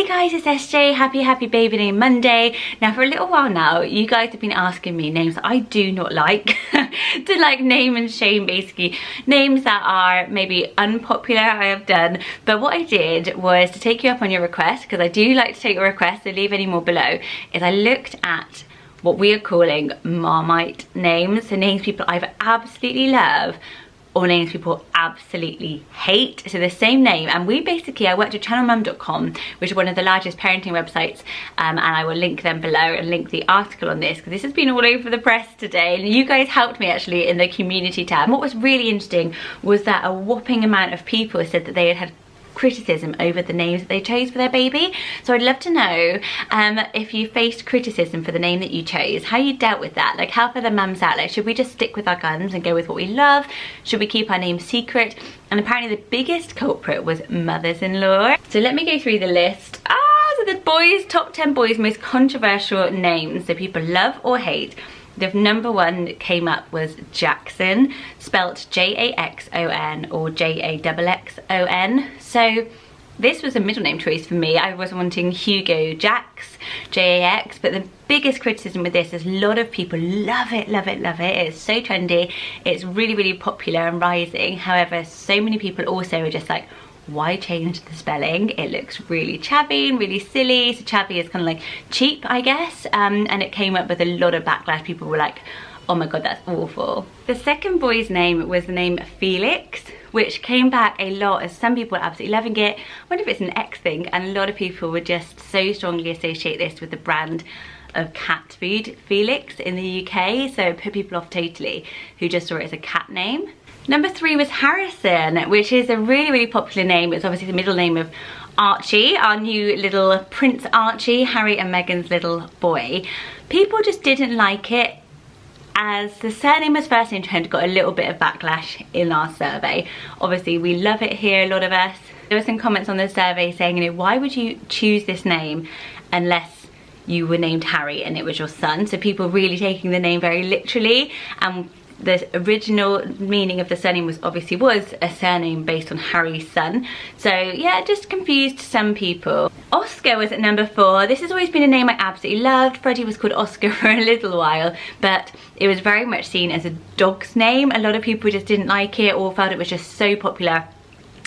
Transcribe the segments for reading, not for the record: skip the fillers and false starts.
Hey guys, it's SJ. Happy Baby Name Monday. Now for a little while now, you guys have been asking me names that I do not like. To like name and shame, basically. Names that are maybe unpopular I have done. But what I did was to take you up on your request, because I do like to take your requests, so leave any more below, is I looked at what we are calling Marmite names. So names people either absolutely love or names people absolutely hate. So the same name, and I worked at channelmum.com, which is one of the largest parenting websites, and I will link them below and link the article on this, because this has been all over the press today, and you guys helped me actually in the community tab. And what was really interesting was that a whopping amount of people said that they had criticism over the names that they chose for their baby. So I'd love to know if you faced criticism for the name that you chose, how you dealt with that. Like, help other mums out. Like, should we just stick with our guns and go with what we love? Should we keep our name secret? And apparently the biggest culprit was mothers-in-law. So let me go through the list. So the boys, top 10 boys most controversial names that people love or hate. The number one that came up was JAXON, spelt J-A-X-O-N or J-A-X-X-O-N. So this was a middle name choice for me. I was wanting Hugo Jax, J-A-X, but the biggest criticism with this is a lot of people love it, love it, love it. It's so trendy, it's really, really popular and rising. However, so many people also are just like, why change the spelling? It looks really chavvy and really silly. So chavvy is kind of like cheap, I guess. And it came up with a lot of backlash. People were like, oh my god, that's awful. The second boy's name was the name FELIX, which came back a lot as some people were absolutely loving it. I wonder if it's an X thing, and a lot of people would just so strongly associate this with the brand of cat food, FELIX, in the UK. So it put people off totally who just saw it as a cat name. Number 3 was Harrison, which is a really, really popular name. It's obviously the middle name of Archie, our new little Prince Archie, Harry and Meghan's little boy. People just didn't like it, as the surname as first name trend got a little bit of backlash in our survey. Obviously we love it here, a lot of us. There were some comments on the survey saying, you know, why would you choose this name unless you were named Harry and it was your son? So people really taking the name very literally, and the original meaning of the surname was a surname based on Harry's son. So yeah, it just confused some people. Oscar was at number 4. This has always been a name I absolutely loved. Freddie was called Oscar for a little while, but it was very much seen as a dog's name. A lot of people just didn't like it or felt it was just so popular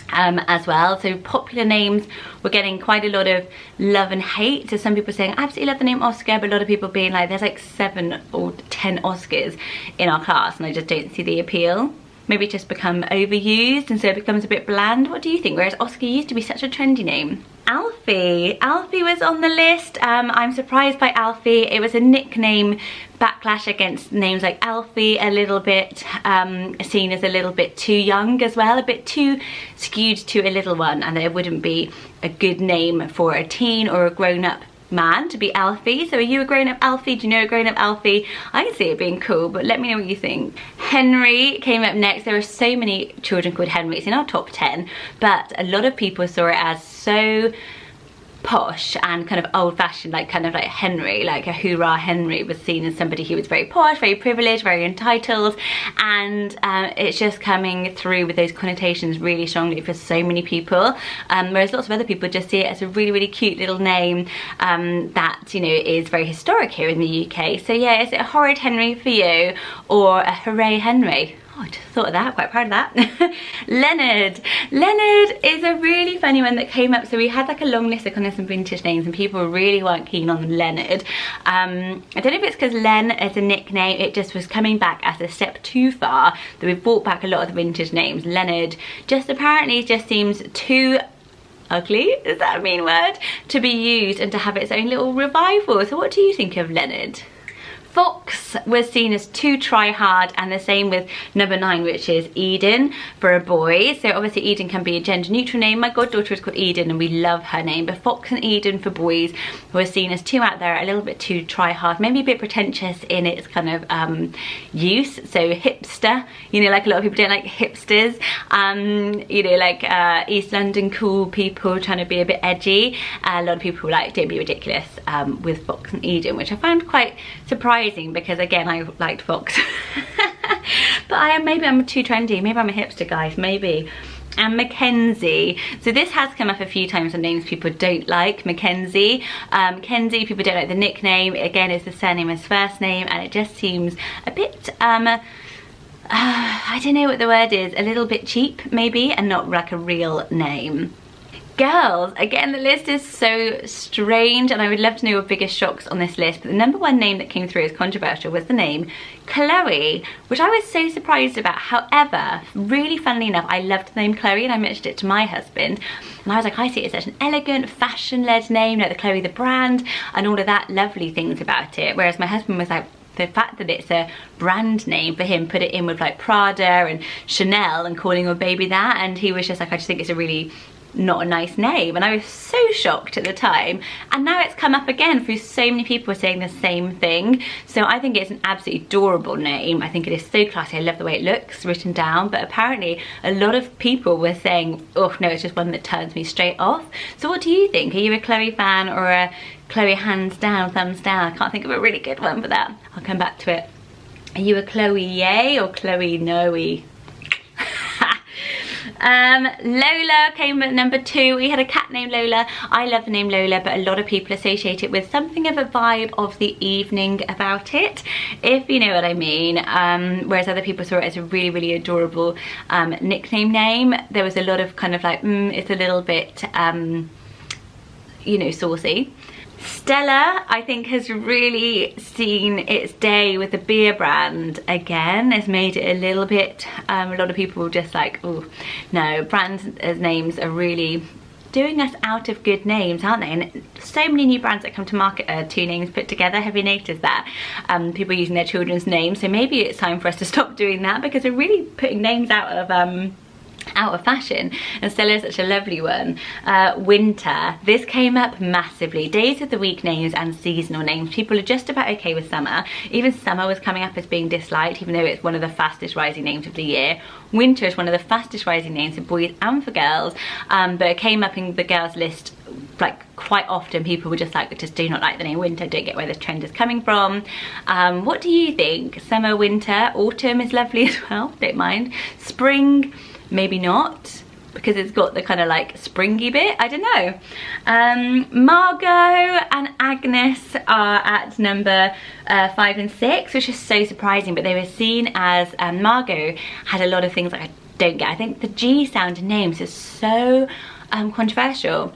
as well. So popular names were getting quite a lot of love and hate. So some people saying I absolutely love the name Oscar, but a lot of people being like, there's like 7 or 10 Oscars in our class and I just don't see the appeal. Maybe it's just become overused and so it becomes a bit bland. What do you think? Whereas Oscar used to be such a trendy name. ALFIE was on the list. I'm surprised by ALFIE. It was a nickname backlash against names like ALFIE, a little bit seen as a little bit too young as well, a bit too skewed to a little one, and it wouldn't be a good name for a teen or a grown-up man to be ALFIE. So are you a grown-up ALFIE? Do you know a grown-up ALFIE? I can see it being cool, but let me know what you think. Henry came up next. There are so many children called Henrys in our top 10, but a lot of people saw it as so posh and kind of old-fashioned, like kind of like Henry, like a hoorah Henry was seen as somebody who was very posh, very privileged, very entitled, and it's just coming through with those connotations really strongly for so many people, whereas lots of other people just see it as a really, really cute little name that, you know, is very historic here in the UK. So yeah, is it a horrid Henry for you or a hooray Henry? Oh, I just thought of that, quite proud of that. Leonard is a really funny one that came up. So we had like a long list of kind of some vintage names and people really weren't keen on Leonard. I don't know if it's because Len is a nickname, it just was coming back as a step too far that we've brought back a lot of the vintage names. Leonard just apparently just seems too ugly, is that a mean word, to be used and to have its own little revival. So what do you think of Leonard? Fox was seen as too try hard, and the same with number 9, which is Eden for a boy. So obviously Eden can be a gender neutral name. My goddaughter is called Eden and we love her name, but Fox and Eden for boys were seen as too out there, a little bit too try hard, maybe a bit pretentious in its kind of use. So hipster, you know, like a lot of people don't like hipsters, you know, like East London cool people trying to be a bit edgy. A lot of people like don't be ridiculous with Fox and Eden, which I found quite surprising because again I liked Fox. But maybe I'm too trendy, maybe I'm a hipster, guys, maybe. and Mackenzie. So this has come up a few times on names people don't like. Mackenzie. Kenzie, people don't like the nickname. Again, it's the surname as first name, and it just seems a bit, I don't know what the word is, a little bit cheap maybe, and not like a real name. Girls, again, the list is so strange, and I would love to know your biggest shocks on this list, but the number one name that came through as controversial was the name Chloe, which I was so surprised about. However, really funnily enough, I loved the name Chloe, and I mentioned it to my husband, and I was like, I see it as such an elegant, fashion-led name, like the Chloe the brand, and all of that lovely things about it, whereas my husband was like, the fact that it's a brand name for him, put it in with like Prada and Chanel and calling your baby that, and he was just like, I just think it's a really not a nice name. And I was so shocked at the time, and now it's come up again through so many people saying the same thing. So I think it's an absolutely adorable name. I think it is so classy. I love the way it looks written down, but apparently a lot of people were saying, oh no, it's just one that turns me straight off. So what do you think? Are you a Chloe fan or a Chloe hands down, thumbs down? I can't think of a really good one for that. I'll come back to it. Are you a Chloe yay or Chloe no-y? Lola came at number 2. We had a cat named Lola. I love the name Lola, but a lot of people associate it with something of a vibe of the evening about it, if you know what I mean. Whereas other people saw it as a really, really adorable nickname name. There was a lot of kind of like, it's a little bit, you know, saucy. Stella, I think, has really seen its day with the beer brand again. Has made it a little bit, a lot of people were just like, oh no, brands as names are really doing us out of good names, aren't they? And so many new brands that come to market are 2 names put together. Have you noticed that? People using their children's names. So maybe it's time for us to stop doing that, because we're really putting names out of fashion, and Stella is such a lovely one. Winter, this came up massively. Days of the week names and seasonal names. People are just about okay with summer. Even summer was coming up as being disliked, even though it's one of the fastest rising names of the year. Winter is one of the fastest rising names for boys and for girls, but it came up in the girls list like quite often. People were just like, just do not like the name Winter, don't get where this trend is coming from. What do you think? Summer, winter, autumn is lovely as well, don't mind. Spring, maybe not, because it's got the kind of like springy bit, I don't know. Margot and Agnes are at number 5 and 6, which is so surprising, but they were seen as, Margot had a lot of things like I don't get. I think the G sound in names is so controversial.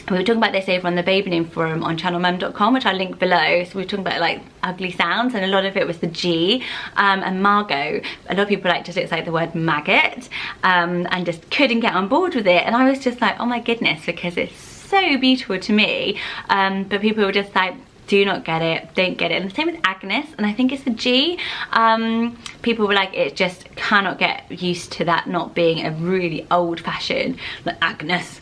We were talking about this over on the baby name forum on channelmum.com, which I'll link below. So we were talking about like ugly sounds, and a lot of it was the G. And Margot, a lot of people like just looks like the word maggot, and just couldn't get on board with it. And I was just like, oh my goodness, because it's so beautiful to me. But people were just like, do not get it, don't get it. And the same with Agnes, and I think it's the G. People were like, it just cannot get used to that not being a really old-fashioned, like Agnes,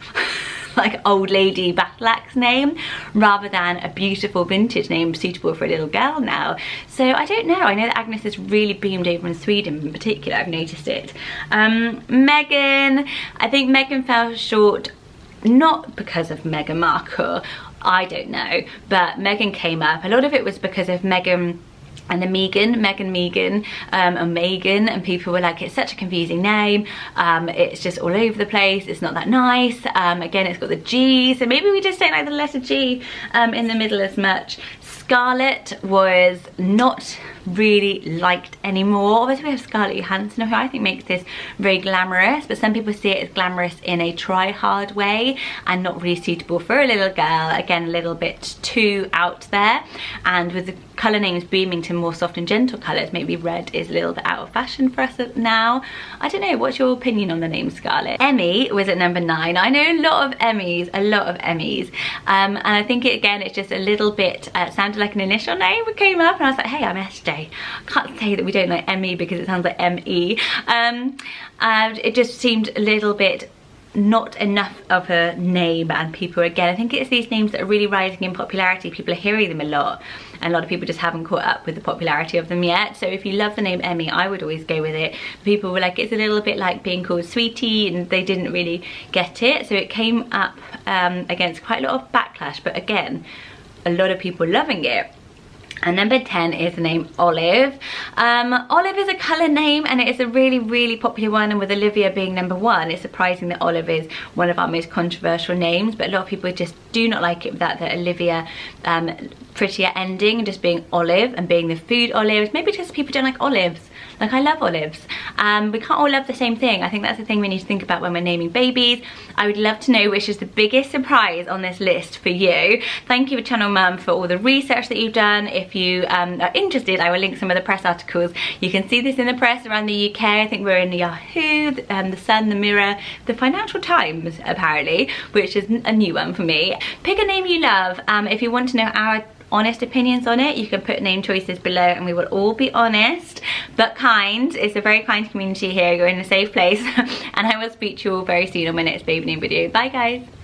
like old lady battle axe name, rather than a beautiful vintage name suitable for a little girl now. So I don't know. I know that Agnes has really beamed over in Sweden in particular. I've noticed it. Megan, I think Megan fell short, not because of Meghan Markle, I don't know, but Megan came up. A lot of it was because of Megan and the Megan, and Megan, and people were like, it's such a confusing name, it's just all over the place, it's not that nice. Again, it's got the G, so maybe we just don't like the letter G in the middle as much. Scarlett was not really liked anymore. Obviously we have Scarlett Johansson, who I think makes this very glamorous, but some people see it as glamorous in a try-hard way and not really suitable for a little girl. Again, a little bit too out there, and with the colour names booming to more soft and gentle colours, maybe red is a little bit out of fashion for us now. I don't know, what's your opinion on the name Scarlett? Emmie was at number 9. I know a lot of Emmys, and I think again it's just a little bit, sounded like an initial name that came up, and I was like, hey, I'm SJ. I can't say that we don't like Emmie because it sounds like M-E. And it just seemed a little bit not enough of a name, and people, again, I think it's these names that are really rising in popularity. People are hearing them a lot, and a lot of people just haven't caught up with the popularity of them yet. So if you love the name Emmie, I would always go with it. People were like, it's a little bit like being called Sweetie, and they didn't really get it. So it came up against quite a lot of backlash, but again, a lot of people loving it. And number 10 is the name Olive. Olive is a colour name and it is a really, really popular one, and with Olivia being number 1, it's surprising that Olive is one of our most controversial names, but a lot of people just do not like it without the Olivia prettier ending and just being Olive and being the food olives. Maybe just people don't like olives. Like, I love olives. We can't all love the same thing. I think that's the thing we need to think about when we're naming babies. I would love to know which is the biggest surprise on this list for you. Thank you, Channel Mum, for all the research that you've done. If you are interested, I will link some of the press articles. You can see this in the press around the UK. I think we're in the Yahoo, the Sun, the Mirror, the Financial Times, apparently, which is a new one for me. Pick a name you love. If you want to know our honest opinions on it, you can put name choices below and we will all be honest but kind. It's a very kind community here. You're in a safe place and I will speak to you all very soon on my next baby name video. Bye guys.